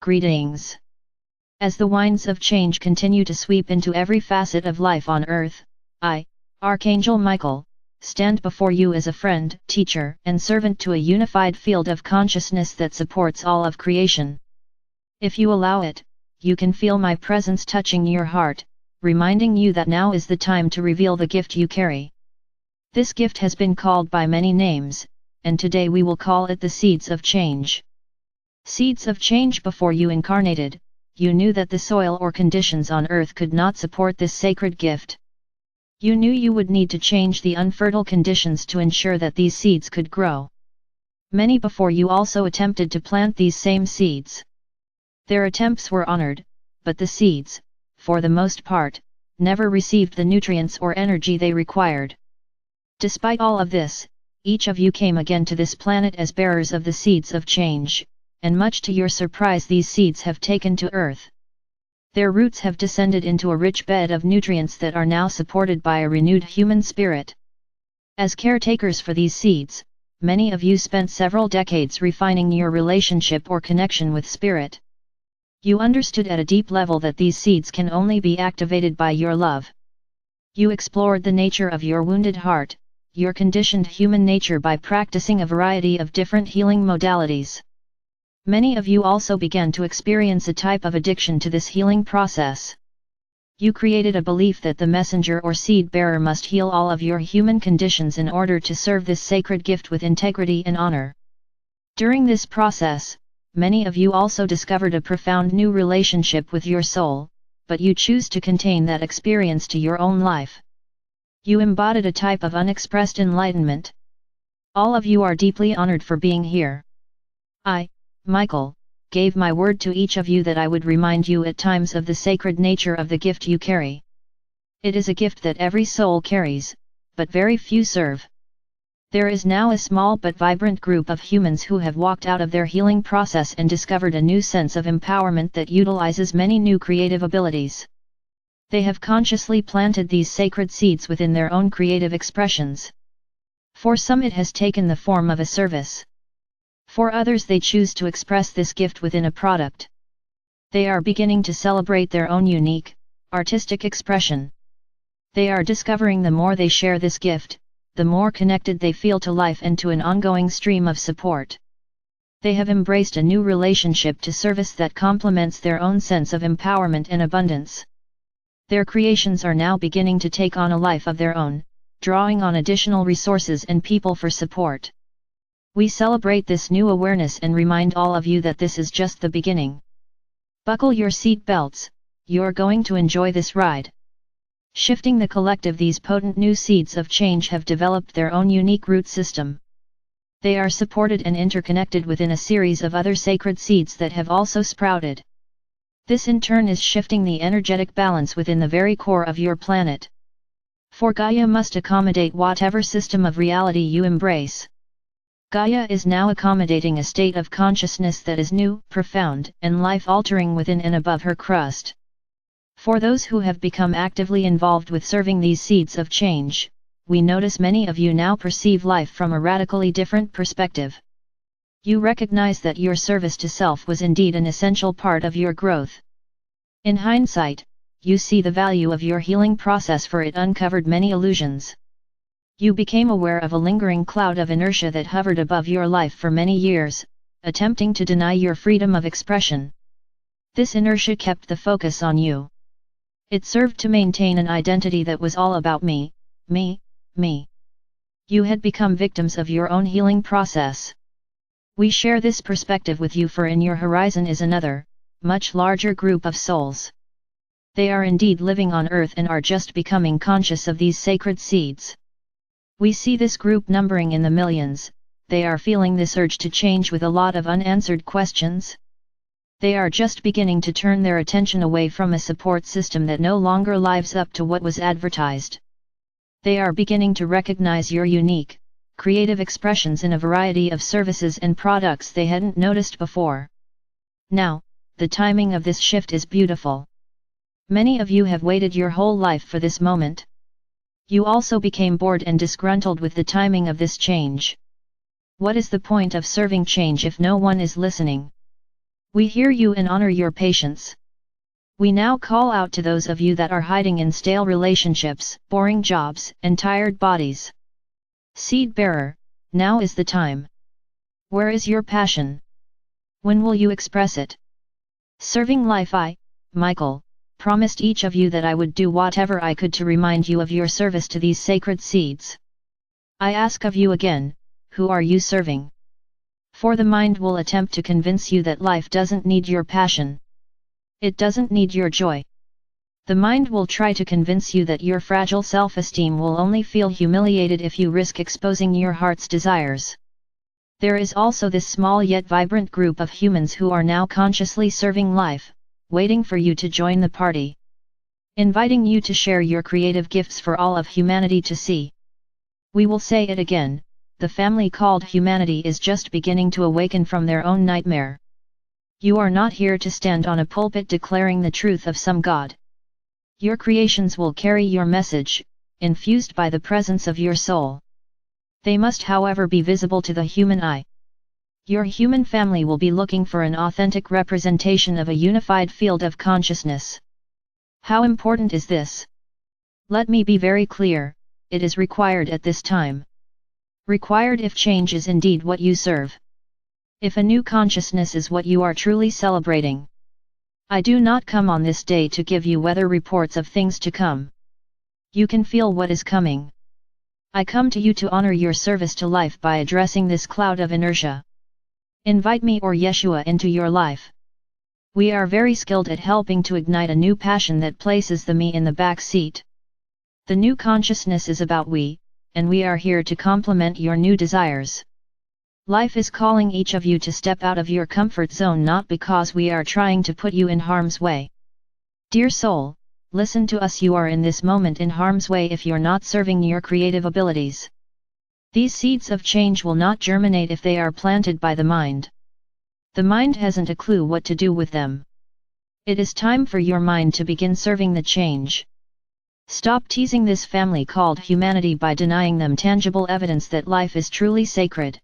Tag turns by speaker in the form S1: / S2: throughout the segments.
S1: Greetings. As the winds of change continue to sweep into every facet of life on earth, I, Archangel Michael, stand before you as a friend, teacher, and servant to a unified field of consciousness that supports all of creation. If you allow it, you can feel my presence touching your heart, reminding you that now is the time to reveal the gift you carry. This gift has been called by many names, and today we will call it the seeds of change. Seeds of change. Before you incarnated, you knew that the soil or conditions on earth could not support this sacred gift. You knew you would need to change the unfertile conditions to ensure that these seeds could grow. Many before you also attempted to plant these same seeds. Their attempts were honored, but the seeds, for the most part, never received the nutrients or energy they required. Despite all of this, each of you came again to this planet as bearers of the seeds of change, and much to your surprise these seeds have taken to earth. Their roots have descended into a rich bed of nutrients that are now supported by a renewed human spirit. As caretakers for these seeds, many of you spent several decades refining your relationship or connection with spirit. You understood at a deep level that these seeds can only be activated by your love. You explored the nature of your wounded heart, your conditioned human nature by practicing a variety of different healing modalities. Many of you also began to experience a type of addiction to this healing process. You created a belief that the messenger or seed bearer must heal all of your human conditions in order to serve this sacred gift with integrity and honor. During this process, many of you also discovered a profound new relationship with your soul, but you choose to contain that experience to your own life. You embodied a type of unexpressed enlightenment. All of you are deeply honored for being here. I, Michael, gave my word to each of you that I would remind you at times of the sacred nature of the gift you carry. It is a gift that every soul carries, but very few serve. There is now a small but vibrant group of humans who have walked out of their healing process and discovered a new sense of empowerment that utilizes many new creative abilities. They have consciously planted these sacred seeds within their own creative expressions. For some it has taken the form of a service. For others they choose to express this gift within a product. They are beginning to celebrate their own unique, artistic expression. They are discovering the more they share this gift, the more connected they feel to life and to an ongoing stream of support. They have embraced a new relationship to service that complements their own sense of empowerment and abundance. Their creations are now beginning to take on a life of their own, drawing on additional resources and people for support. We celebrate this new awareness and remind all of you that this is just the beginning. Buckle your seat belts, you're going to enjoy this ride. Shifting the collective, these potent new seeds of change have developed their own unique root system. They are supported and interconnected within a series of other sacred seeds that have also sprouted. This in turn is shifting the energetic balance within the very core of your planet. For Gaia must accommodate whatever system of reality you embrace. Gaia is now accommodating a state of consciousness that is new, profound, and life-altering within and above her crust. For those who have become actively involved with serving these seeds of change, we notice many of you now perceive life from a radically different perspective. You recognize that your service to self was indeed an essential part of your growth. In hindsight, you see the value of your healing process, for it uncovered many illusions. You became aware of a lingering cloud of inertia that hovered above your life for many years, attempting to deny your freedom of expression. This inertia kept the focus on you. It served to maintain an identity that was all about me, me, me. You had become victims of your own healing process. We share this perspective with you, for in your horizon is another, much larger group of souls. They are indeed living on earth and are just becoming conscious of these sacred seeds. We see this group numbering in the millions. They are feeling this urge to change with a lot of unanswered questions. They are just beginning to turn their attention away from a support system that no longer lives up to what was advertised. They are beginning to recognize your unique, creative expressions in a variety of services and products they hadn't noticed before. Now, the timing of this shift is beautiful. Many of you have waited your whole life for this moment. You also became bored and disgruntled with the timing of this change. What is the point of serving change if no one is listening? We hear you and honor your patience. We now call out to those of you that are hiding in stale relationships, boring jobs, and tired bodies. Seed bearer, now is the time. Where is your passion? When will you express it? Serving life, I, Michael, promised each of you that I would do whatever I could to remind you of your service to these sacred seeds. I ask of you again, who are you serving? For the mind will attempt to convince you that life doesn't need your passion. It doesn't need your joy. The mind will try to convince you that your fragile self-esteem will only feel humiliated if you risk exposing your heart's desires. There is also this small yet vibrant group of humans who are now consciously serving life, waiting for you to join the party. Inviting you to share your creative gifts for all of humanity to see. We will say it again, the family called humanity is just beginning to awaken from their own nightmare. You are not here to stand on a pulpit declaring the truth of some god. Your creations will carry your message, infused by the presence of your soul. They must, however, be visible to the human eye. Your human family will be looking for an authentic representation of a unified field of consciousness. How important is this? Let me be very clear, it is required at this time. Required if change is indeed what you serve. If a new consciousness is what you are truly celebrating. I do not come on this day to give you weather reports of things to come. You can feel what is coming. I come to you to honor your service to life by addressing this cloud of inertia. Invite me or Yeshua into your life. We are very skilled at helping to ignite a new passion that places the me in the back seat. The new consciousness is about we, and we are here to complement your new desires. Life is calling each of you to step out of your comfort zone, not because we are trying to put you in harm's way. Dear soul, listen to us. You are in this moment in harm's way if you're not serving your creative abilities. These seeds of change will not germinate if they are planted by the mind. The mind hasn't a clue what to do with them. It is time for your mind to begin serving the change. Stop teasing this family called humanity by denying them tangible evidence that life is truly sacred.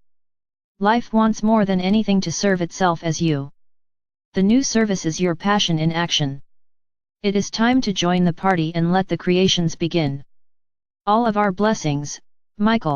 S1: Life wants more than anything to serve itself as you. The new service is your passion in action. It is time to join the party and let the creations begin. All of our blessings, Michael.